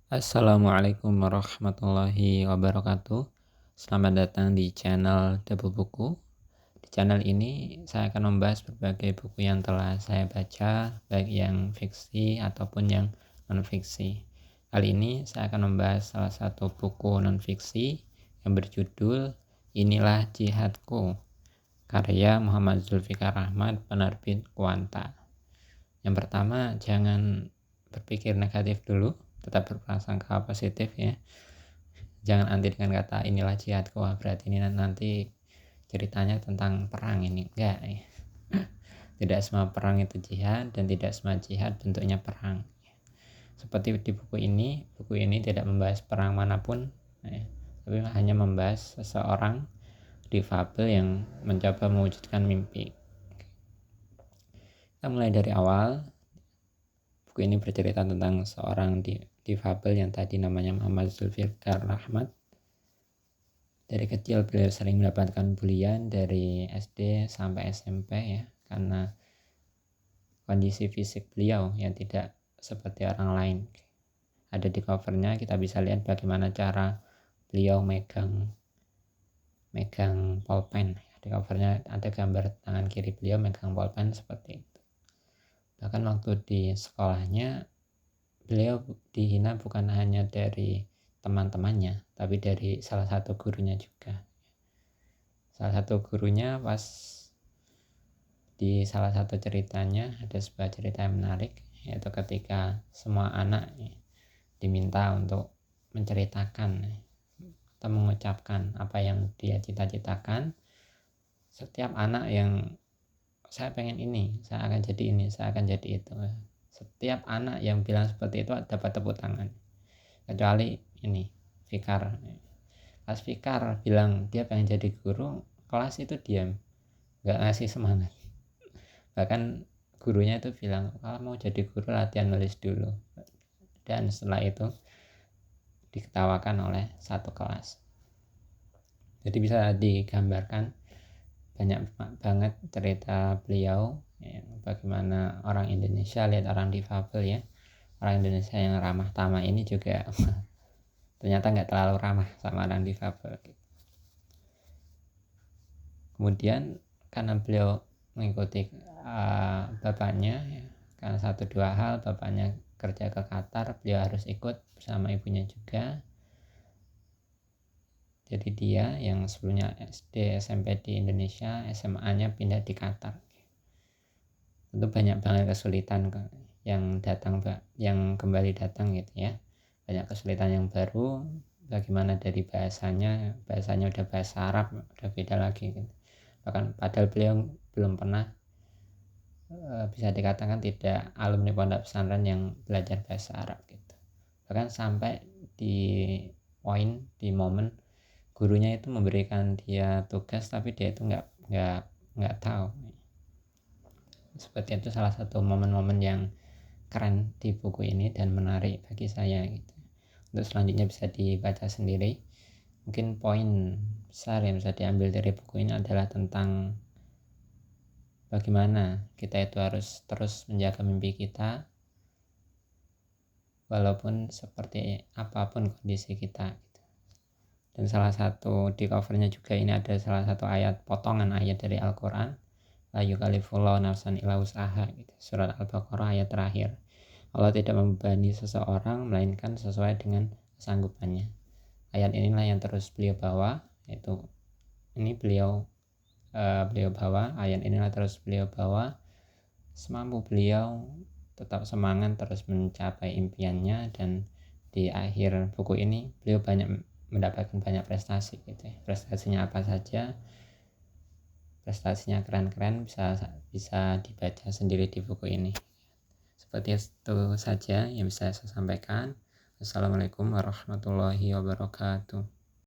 Assalamualaikum warahmatullahi wabarakatuh. Selamat datang di channel Double Buku. Di channel ini saya akan membahas berbagai buku yang telah saya baca, baik yang fiksi ataupun yang non-fiksi. Kali ini saya akan membahas salah satu buku non-fiksi yang berjudul Inilah Jihadku, karya Muhammad Zulfikar Ahmad, penerbit Kuanta. Yang pertama, jangan berpikir negatif dulu, tetap berprasangka positif ya. Jangan anti dengan kata inilah jihadku, berarti ini nanti ceritanya tentang perang ini. Enggak ya. Tidak semua perang itu jihad dan tidak semua jihad bentuknya perang. Seperti di buku ini tidak membahas perang manapun ya, tapi hanya membahas seseorang difabel yang mencoba mewujudkan mimpi. Kita mulai dari awal. Buku ini bercerita tentang seorang difabel yang tadi namanya Muhammad Zulfikar Ahmad. Dari kecil beliau sering mendapatkan bulian dari SD sampai SMP ya, karena kondisi fisik beliau yang tidak seperti orang lain. Ada di covernya, kita bisa lihat bagaimana cara beliau megang pulpen. Di covernya ada gambar tangan kiri beliau megang pulpen seperti itu. Bahkan waktu di sekolahnya beliau dihina bukan hanya dari teman-temannya, tapi dari salah satu gurunya juga. Salah satu gurunya pas di salah satu ceritanya, ada sebuah cerita yang menarik, yaitu ketika semua anak diminta untuk menceritakan atau mengucapkan apa yang dia cita-citakan. Setiap anak yang saya pengen ini, saya akan jadi ini, saya akan jadi itu. Setiap anak yang bilang seperti itu dapat tepuk tangan. Kecuali ini, Fikar. Pas Fikar bilang dia pengen jadi guru, kelas itu diam, gak ngasih semangat. Bahkan gurunya itu bilang, kalau mau jadi guru latihan nulis dulu. Dan setelah itu diketawakan oleh satu kelas. Jadi bisa digambarkan banyak banget cerita beliau ya, bagaimana orang Indonesia lihat orang difabel ya, orang Indonesia yang ramah tamah ini juga ternyata nggak terlalu ramah sama orang difabel. Kemudian karena beliau mengikuti bapaknya ya, karena satu dua hal, bapaknya kerja ke Qatar, beliau harus ikut bersama ibunya juga. Jadi dia yang sebelumnya SD SMP di Indonesia, SMA-nya pindah di Qatar. Tentu banyak banget kesulitan yang kembali datang gitu ya. Banyak kesulitan yang baru, bagaimana dari bahasanya udah bahasa Arab, udah beda lagi gitu. Bahkan padahal beliau belum pernah bisa dikatakan tidak alumni pondok pesantren yang belajar bahasa Arab gitu. Bahkan sampai di momen gurunya itu memberikan dia tugas tapi dia itu nggak tahu. Seperti itu salah satu momen-momen yang keren di buku ini dan menarik bagi saya gitu. Untuk selanjutnya bisa dibaca sendiri. Mungkin poin besar yang bisa diambil dari buku ini adalah tentang bagaimana kita itu harus terus menjaga mimpi kita walaupun seperti apapun kondisi kita gitu. Dan salah satu di covernya juga ini ada salah satu potongan ayat dari Al-Quran, la yukallifullahu nafsan illa wus'aha gitu. Surat Al-Baqarah ayat terakhir. Allah tidak membebani seseorang melainkan sesuai dengan kesanggupannya. Ayat inilah yang terus beliau bawa, yaitu ini beliau bawa, ayat inilah terus beliau bawa semampu beliau tetap semangat terus mencapai impiannya. Dan di akhir buku ini beliau mendapatkan banyak prestasi gitu ya. Prestasinya apa saja, prestasinya keren-keren, bisa dibaca sendiri di buku ini. Seperti itu saja yang bisa saya sampaikan. Assalamualaikum warahmatullahi wabarakatuh.